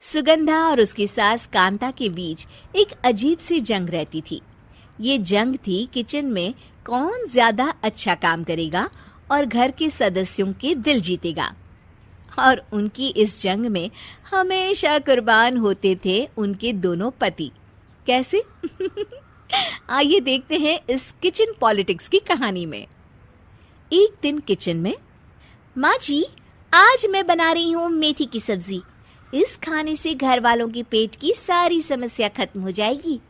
सुगंधा और उसकी सास कांता के बीच एक अजीब सी जंग रहती थी। ये जंग थी किचन में कौन ज्यादा अच्छा काम करेगा और घर के सदस्यों के दिल जीतेगा। और उनकी इस जंग में हमेशा कुर्बान होते थे उनके दोनों पति। कैसे? आइए देखते हैं इस किचन पॉलिटिक्स की कहानी में। एक दिन किचन में, माँ जी, आज मैं बना रही हूँ मेथी की सब्जी। इस खाने से घर वालों के पेट की सारी समस्या खत्म हो जाएगी।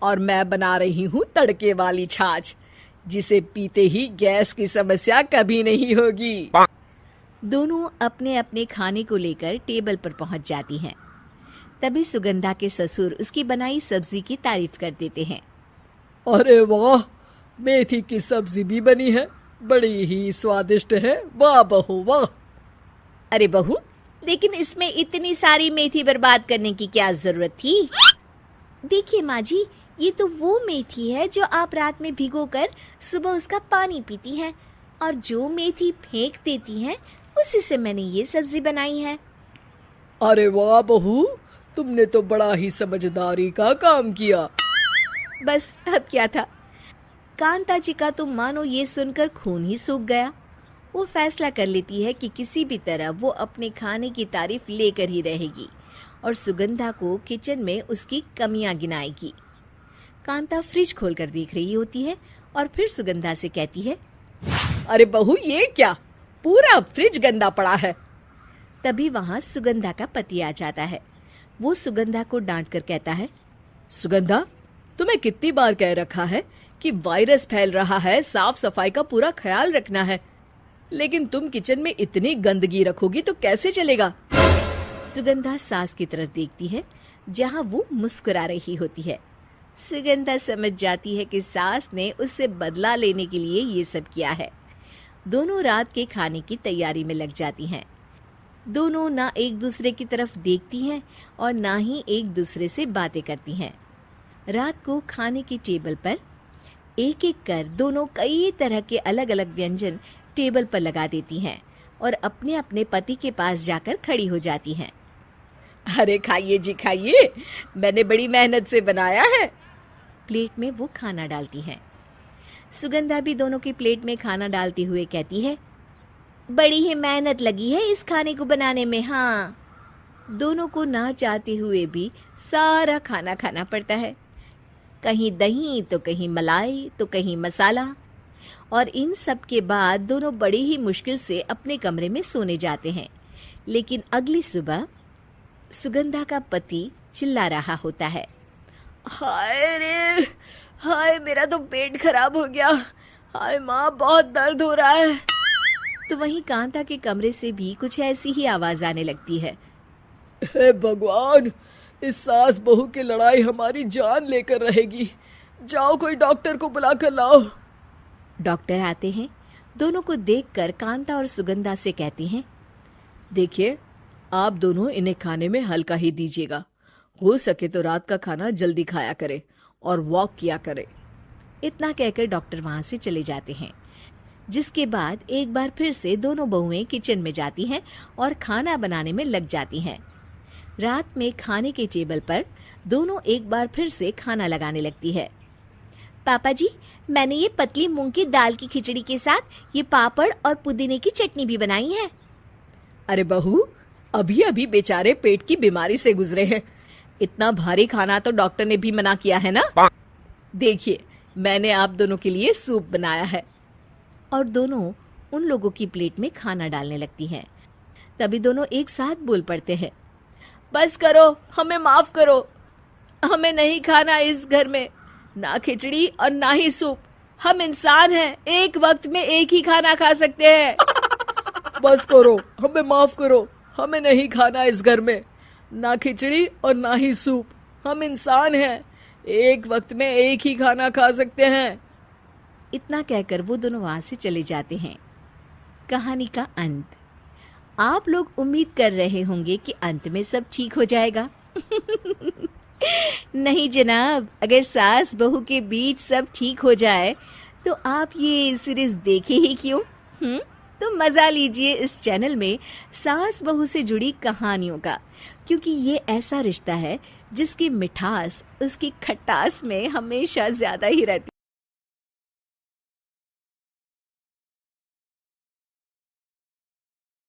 और मैं बना रही हूँ तड़के वाली छाछ, जिसे पीते ही गैस की समस्या कभी नहीं होगी। दोनों अपने अपने खाने को लेकर टेबल पर पहुंच जाती हैं। तभी सुगंधा के ससुर उसकी बनाई सब्जी की तारीफ कर देते हैं। अरे वाह, मेथी की सब्जी भी बनी है, बड़ी ही स्वादिष्ट है। वाह बहू वाह। अरे बहू, लेकिन इसमें इतनी सारी मेथी बर्बाद करने की क्या जरूरत थी? देखिए माँ जी, ये तो वो मेथी है जो आप रात में भिगोकर सुबह उसका पानी पीती हैं, और जो मेथी फेंक देती हैं उसी से मैंने ये सब्जी बनाई है। अरे वाह बहू, तुमने तो बड़ा ही समझदारी का काम किया। बस अब क्या था, कांता जी का तो मानो ये सुनकर खून ही सूख गया। वो फैसला कर लेती है कि किसी भी तरह वो अपने खाने की तारीफ लेकर ही रहेगी और सुगंधा को किचन में उसकी कमियां गिनाएगी। कांता फ्रिज खोलकर देख रही होती है और फिर सुगंधा से कहती है, अरे बहू, ये क्या, पूरा फ्रिज गंदा पड़ा है। तभी वहां सुगंधा का पति आ जाता है। वो सुगंधा को डांट कर कहता है, सुगंधा, तुम्हें कितनी बार कह रखा है कि वायरस फैल रहा है, साफ सफाई का पूरा ख्याल रखना है, लेकिन तुम किचन में इतनी गंदगी रखोगी तो कैसे चलेगा। सुगंधा सास की तरफ देखती है जहां वो मुस्कुरा रही होती है। सुगंधा समझ जाती है कि सास ने उससे बदला लेने के लिए ये सब किया है। दोनों रात के खाने की तैयारी में लग जाती हैं। दोनों ना एक दूसरे की तरफ देखती हैं और ना ही एक दूसरे से बातें करती हैं। रात को खाने की टेबल पर एक एक कर दोनों कई तरह के अलग अलग व्यंजन टेबल पर लगा देती हैं और अपने अपने पति के पास जाकर खड़ी हो जाती हैं। अरे खाइए जी खाइए, मैंने बड़ी मेहनत से बनाया है। प्लेट में वो खाना डालती हैं। सुगंधा भी दोनों की प्लेट में खाना डालते हुए कहती है, बड़ी ही मेहनत लगी है इस खाने को बनाने में। हाँ, दोनों को ना चाहते हुए भी सारा खाना खाना पड़ता है। कहीं दही तो कहीं मलाई तो कहीं मसाला। और इन सब के बाद दोनों बड़ी ही मुश्किल से अपने कमरे में सोने जाते हैं। लेकिन अगली सुबह सुगंधा का पति चिल्ला रहा होता है, हाय रे, हाय मेरा तो पेट खराब हो गया, हाय माँ बहुत दर्द हो रहा है। तो वहीं कांता के कमरे से भी कुछ ऐसी ही आवाज आने लगती है। हे भगवान, इस सास बहू की लड़ाई हमारी जान लेकर रहेगी। जाओ कोई डॉक्टर को बुला कर लाओ। डॉक्टर आते हैं। दोनों को देखकर कांता और सुगंधा से कहती हैं, देखिए, आप दोनों इन्हें खाने में हल्का ही दीजिएगा। हो सके तो रात का खाना जल्दी खाया करे और वॉक किया करे। इतना कहकर डॉक्टर वहां से चले जाते हैं। जिसके बाद एक बार फिर से दोनों बहुएं किचन में जाती हैं और खाना बनाने में लग जाती हैं। रात में खाने के टेबल पर दोनों एक बार फिर से खाना लगाने लगती है। पापा जी, मैंने ये पतली मूंग की दाल की खिचड़ी के साथ ये पापड़ और पुदीने की चटनी भी बनाई है। अरे बहू, अभी अभी बेचारे पेट की बीमारी से गुजरे हैं, इतना भारी खाना तो डॉक्टर ने भी मना किया है ना। देखिए, मैंने आप दोनों के लिए सूप बनाया है। और दोनों उन लोगों की प्लेट में खाना डालने लगती हैं। तभी दोनों एक साथ बोल पड़ते हैं, बस करो, हमें माफ करो, हमें नहीं खाना इस घर में ना खिचड़ी और ना ही सूप। हम इंसान हैं, एक वक्त में एक ही खाना खा सकते हैं। बस करो, हमें माफ करो, हमें नहीं खाना इस घर में ना खिचड़ी और ना ही सूप। हम इंसान हैं, एक वक्त में एक ही खाना खा सकते हैं। इतना कहकर वो दोनों वहां से चले जाते हैं। कहानी का अंत। आप लोग उम्मीद कर रहे होंगे कि अंत में सब ठीक हो जाएगा। नहीं जनाब, अगर सास बहू के बीच सब ठीक हो जाए तो आप ये सीरीज देखे ही क्यों? तो मज़ा लीजिए इस चैनल में सास बहू से जुड़ी कहानियों का, क्योंकि ये ऐसा रिश्ता है जिसकी मिठास उसकी खटास में हमेशा ज़्यादा ही रहती है।